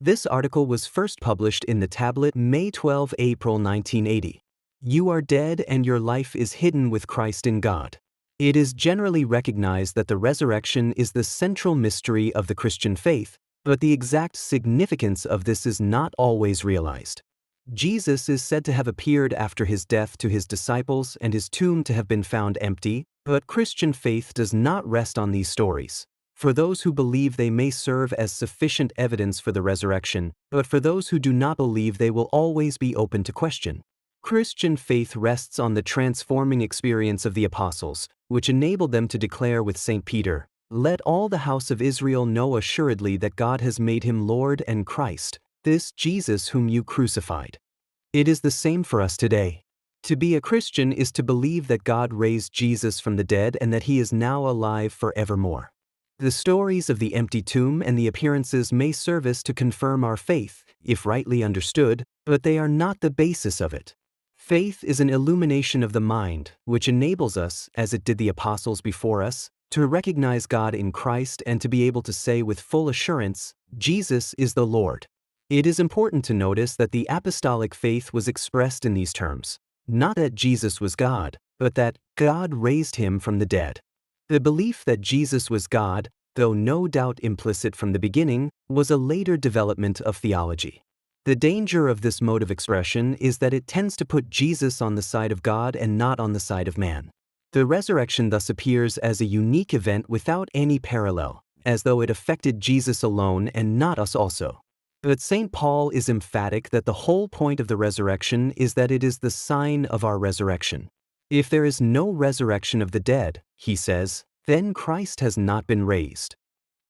This article was first published in the tablet May 12, April 1980. You are dead and your life is hidden with Christ in God. It is generally recognized that the resurrection is the central mystery of the Christian faith, but the exact significance of this is not always realized. Jesus is said to have appeared after his death to his disciples and his tomb to have been found empty, but Christian faith does not rest on these stories. For those who believe, they may serve as sufficient evidence for the resurrection, but for those who do not believe, they will always be open to question. Christian faith rests on the transforming experience of the apostles, which enabled them to declare with St. Peter, "Let all the house of Israel know assuredly that God has made him Lord and Christ, this Jesus whom you crucified." It is the same for us today. To be a Christian is to believe that God raised Jesus from the dead and that he is now alive forevermore. The stories of the empty tomb and the appearances may serve us to confirm our faith, if rightly understood, but they are not the basis of it. Faith is an illumination of the mind, which enables us, as it did the apostles before us, to recognize God in Christ and to be able to say with full assurance, "Jesus is the Lord." It is important to notice that the apostolic faith was expressed in these terms, not that Jesus was God, but that God raised him from the dead. The belief that Jesus was God, though no doubt implicit from the beginning, was a later development of theology. The danger of this mode of expression is that it tends to put Jesus on the side of God and not on the side of man. The resurrection thus appears as a unique event without any parallel, as though it affected Jesus alone and not us also. But St. Paul is emphatic that the whole point of the resurrection is that it is the sign of our resurrection. If there is no resurrection of the dead, he says, then Christ has not been raised.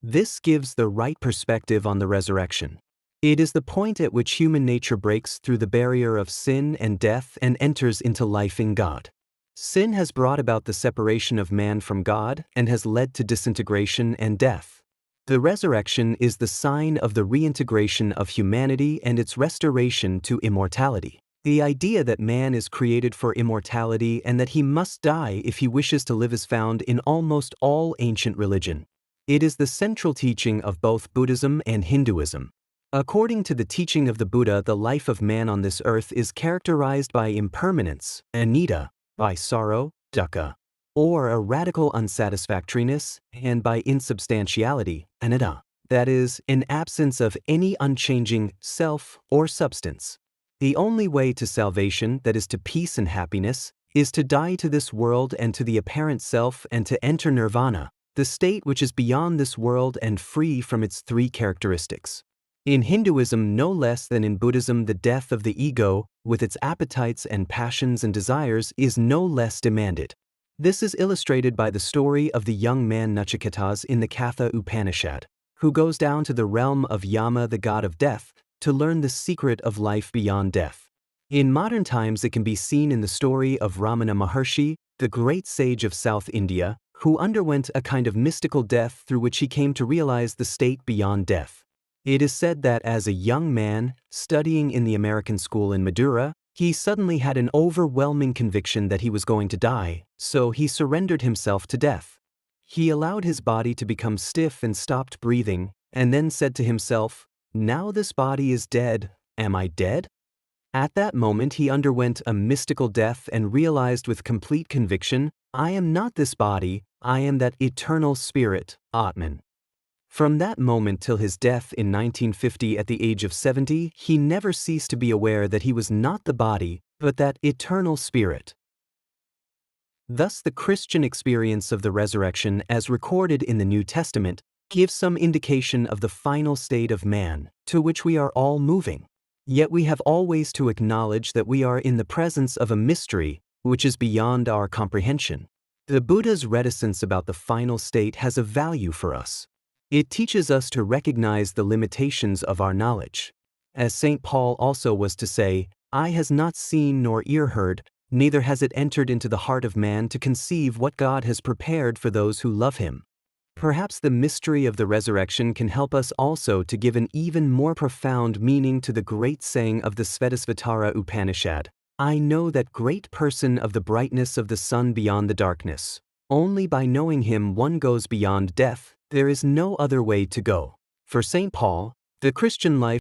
This gives the right perspective on the resurrection. It is the point at which human nature breaks through the barrier of sin and death and enters into life in God. Sin has brought about the separation of man from God and has led to disintegration and death. The resurrection is the sign of the reintegration of humanity and its restoration to immortality. The idea that man is created for immortality and that he must die if he wishes to live is found in almost all ancient religion. It is the central teaching of both Buddhism and Hinduism. According to the teaching of the Buddha, the life of man on this earth is characterized by impermanence, anicca, by sorrow, dukkha, or a radical unsatisfactoriness, and by insubstantiality, anatta, that is, an absence of any unchanging self or substance. The only way to salvation, that is to peace and happiness, is to die to this world and to the apparent self and to enter nirvana, the state which is beyond this world and free from its three characteristics. In Hinduism, no less than in Buddhism, the death of the ego, with its appetites and passions and desires, is no less demanded. This is illustrated by the story of the young man Nachiketas in the Katha Upanishad, who goes down to the realm of Yama, the god of death, to learn the secret of life beyond death. In modern times, it can be seen in the story of Ramana Maharshi, the great sage of South India, who underwent a kind of mystical death through which he came to realize the state beyond death. It is said that as a young man, studying in the American school in Madura, he suddenly had an overwhelming conviction that he was going to die, so he surrendered himself to death. He allowed his body to become stiff and stopped breathing, and then said to himself, "Now this body is dead, am I dead?" At that moment he underwent a mystical death and realized with complete conviction, "I am not this body, I am that eternal spirit, Atman." From that moment till his death in 1950 at the age of 70, he never ceased to be aware that he was not the body, but that eternal spirit. Thus the Christian experience of the resurrection, as recorded in the New Testament, gives some indication of the final state of man, to which we are all moving. Yet we have always to acknowledge that we are in the presence of a mystery which is beyond our comprehension. The Buddha's reticence about the final state has a value for us. It teaches us to recognize the limitations of our knowledge. As St. Paul also was to say, "Eye has not seen nor ear heard, neither has it entered into the heart of man to conceive what God has prepared for those who love him." Perhaps the mystery of the resurrection can help us also to give an even more profound meaning to the great saying of the Svetasvatara Upanishad, "I know that great person of the brightness of the sun beyond the darkness. Only by knowing him one goes beyond death, there is no other way to go." For St. Paul, the Christian life